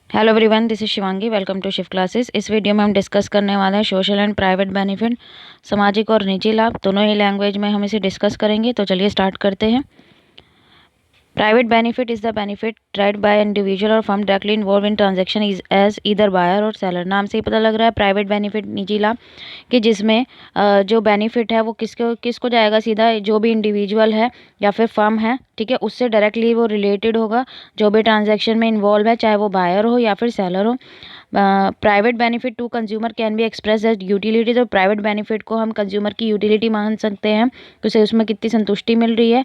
Hello everyone, this is Shivangi. Welcome to Shift Classes. इस video में हम डिस्कस करने वाले हैं सोशल एंड प्राइवेट बेनिफिट, सामाजिक और निजी लाभ। दोनों ही लैंग्वेज में हम इसे डिस्कस करेंगे। तो चलिए स्टार्ट करते हैं। Private benefit is the benefit derived by an individual or firm directly involved in transaction is as either buyer और seller। नाम से ही पता लग रहा है प्राइवेट बेनिफिट, निजी लाभ, कि जिसमें जो बेनिफिट है वो किसको जाएगा, सीधा जो भी इंडिविजुअल है या फिर फर्म है, ठीक है, उससे डायरेक्टली वो रिलेटेड होगा, जो भी ट्रांजैक्शन में इन्वॉल्व है, चाहे वो बायर हो या फिर सेलर हो। Private benefit to consumer can be express as utility. तो प्राइवेट बेनिफिट को हम कंज्यूमर की यूटिलिटी मान सकते हैं कि उसे उसमें कितनी संतुष्टि मिल रही है।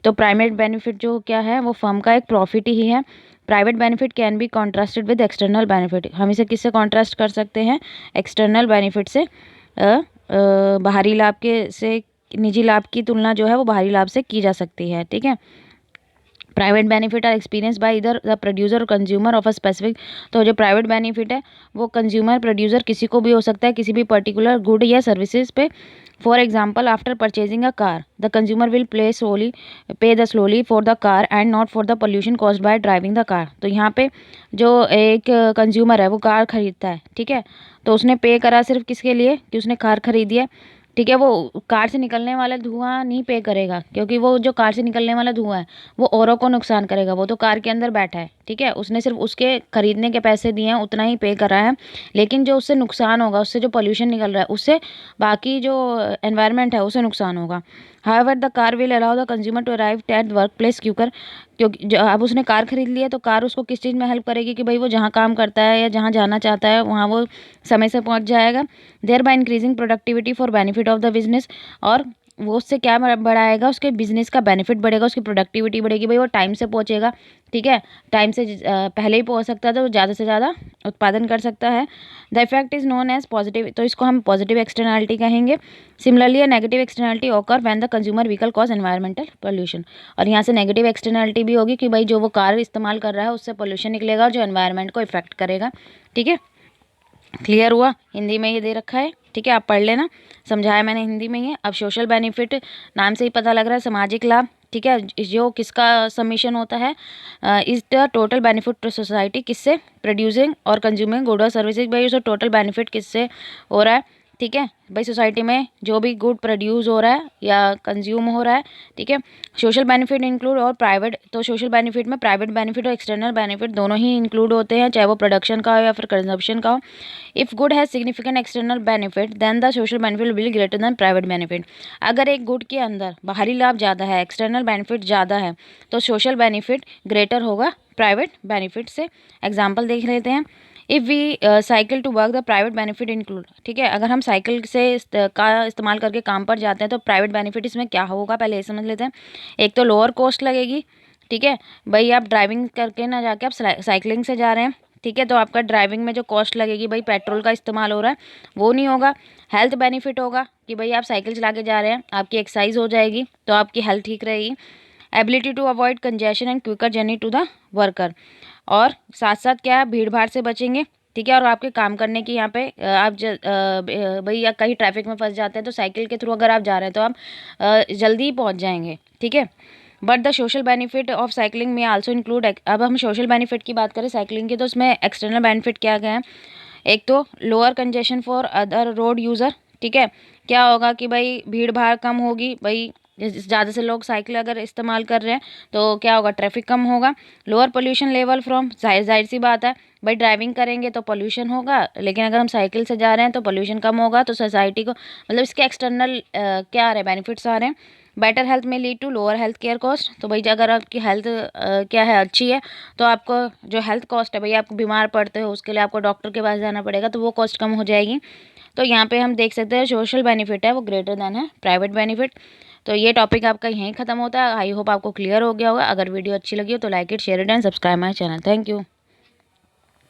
तो प्राइवेट बेनिफिट जो क्या है, वो फर्म का एक प्रॉफिट ही है। Private benefit can be contrasted with external benefit. हम इसे किससे कॉन्ट्रास्ट कर सकते हैं? एक्सटर्नल बेनिफिट से। बाहरी लाभ के से निजी लाभ की तुलना जो है वो बाहरी लाभ से की जा सकती है, ठीक है। Private benefit are experience by either the producer और कंज्यूमर ऑफ अ स्पेसिफिक। तो जो प्राइवेट बेनिफिट है वो कंज्यूमर, प्रोड्यूसर किसी को भी हो सकता है, किसी भी पर्टिकुलर गुड या सर्विसेज पे। For example, after purchasing a car the consumer will pay the slowly for the car and not for the pollution caused by driving the car. तो यहाँ पे जो एक कंज्यूमर है वो कार खरीदता है, ठीक है, तो उसने पे करा सिर्फ किसके लिए, कि उसने कार खरीदी है, ठीक है। वो कार से निकलने वाला धुआं नहीं पे करेगा, क्योंकि वो जो कार से निकलने वाला धुआं है वो औरों को नुकसान करेगा। वो तो कार के अंदर बैठा है, ठीक है, उसने सिर्फ उसके खरीदने के पैसे दिए हैं, उतना ही पे करा है। लेकिन जो उससे नुकसान होगा, उससे जो पोल्यूशन निकल रहा है, उससे बाकी जो एनवायरनमेंट है उसे नुकसान होगा। However the car will allow the consumer to arrive at work place quicker. क्योंकि जो अब उसने कार खरीद ली है तो कार उसको किस चीज़ में हेल्प करेगी, कि भाई वो जहाँ काम करता है या जहाँ जाना चाहता है वहाँ वो समय से पहुँच जाएगा। Thereby increasing productivity for benefit of the business. और वो उससे क्या बढ़ाएगा, उसके बिजनेस का बेनिफिट बढ़ेगा, उसकी प्रोडक्टिविटी बढ़ेगी, भाई वो टाइम से पहुंचेगा, ठीक है, टाइम से पहले ही पहुंच सकता है तो ज़्यादा से ज़्यादा उत्पादन कर सकता है। The effect is known as positive. तो इसको हम पॉजिटिव एक्सटर्नैलिटी कहेंगे। Similarly negative externality occur when the consumer vehicle cause environmental pollution. और यहाँ से नेगेटिव एक्सटर्नैलिटी भी होगी कि भाई जो वो कार इस्तेमाल कर रहा है उससे पोल्यूशन निकलेगा और जो एनवायरमेंट को इफेक्ट करेगा, ठीक है। क्लियर हुआ? हिंदी में ये दे रखा है, ठीक है, आप पढ़ लेना, समझाया मैंने हिंदी में ही है। अब सोशल बेनिफिट, नाम से ही पता लग रहा है सामाजिक लाभ, ठीक है, जो किसका समीशन होता है, is the total benefit to society. किससे? प्रोड्यूसिंग और कंज्यूमिंग गुड और सर्विसेज। भाई उसका टोटल बेनिफिट किससे हो रहा है, ठीक है, भाई सोसाइटी में जो भी गुड प्रोड्यूस हो रहा है या कंज्यूम हो रहा है, ठीक है। सोशल बेनिफिट इंक्लूड और प्राइवेट। तो सोशल बेनिफिट में प्राइवेट बेनिफिट और एक्सटर्नल बेनिफिट दोनों ही इंक्लूड होते हैं, चाहे वो प्रोडक्शन का हो या फिर कंजप्शन का हो। If good has significant external benefit then the social benefit will greater than private benefit. अगर एक गुड के अंदर बाहरी लाभ ज़्यादा है, एक्सटर्नल बेनिफिट ज़्यादा है, तो सोशल बेनिफिट ग्रेटर होगा प्राइवेट बेनिफिट से। एग्जाम्पल देख लेते हैं। If we cycle to work the private benefit include, ठीक है, अगर हम साइकिल से का इस्तेमाल करके काम पर जाते हैं तो प्राइवेट बेनिफिट इसमें क्या होगा, पहले ये समझ लेते हैं। एक तो लोअर कॉस्ट लगेगी, ठीक है, भाई आप ड्राइविंग करके ना जाके आप साइकिलिंग से जा रहे हैं, ठीक है, तो आपका ड्राइविंग में जो कॉस्ट लगेगी, भाई पेट्रोल का इस्तेमाल हो रहा है, वो नहीं होगा। हेल्थ बेनिफिट होगा कि भाई आप साइकिल चला के जा रहे हैं, आपकी एक्सरसाइज हो जाएगी तो आपकी हेल्थ ठीक रहेगी। Ability to avoid congestion and quicker journey to the worker. और साथ साथ क्या है, भीड़ भाड़ से बचेंगे, ठीक है, और आपके काम करने की यहाँ पे भाई या कहीं ट्रैफिक में फंस जाते हैं तो साइकिल के थ्रू अगर आप जा रहे हैं तो आप जल्दी ही पहुँच जाएंगे, ठीक है। But the social benefit of cycling में आल्सो इंक्लूड। अब हम सोशल बेनिफिट की बात करें साइकिलिंग की, तो उसमें एक्सटर्नल बेनिफिट क्या क्या है? एक तो lower congestion for other road user, ठीक है, क्या होगा कि भाई भीड़ भाड़ कम होगी, भाई ज़्यादा से लोग साइकिल अगर इस्तेमाल कर रहे हैं तो क्या होगा, ट्रैफिक कम होगा। लोअर पोल्यूशन लेवल फ्रॉम, जाहिर सी बात है, भाई ड्राइविंग करेंगे तो पोल्यूशन होगा, लेकिन अगर हम साइकिल से जा रहे हैं तो पोल्यूशन कम होगा। तो सोसाइटी को मतलब इसके एक्सटर्नल क्या आ रहे हैं, बेनिफिट्स आ रहे हैं। बेटर हेल्थ में lead to lower health care cost. तो भाई अगर आपकी हेल्थ क्या है, अच्छी है, तो आपको जो हेल्थ कॉस्ट है, भाई आप बीमार पड़ते हो उसके लिए आपको डॉक्टर के पास जाना पड़ेगा, तो वो कॉस्ट कम हो जाएगी। तो यहाँ पे हम देख सकते हैं सोशल बेनिफिट है वो ग्रेटर देन है प्राइवेट बेनिफिट। तो ये टॉपिक आपका यहीं ख़त्म होता है। आई होप आपको क्लियर हो गया होगा। अगर वीडियो अच्छी लगी हो तो like it, share it and subscribe my channel. Thank you.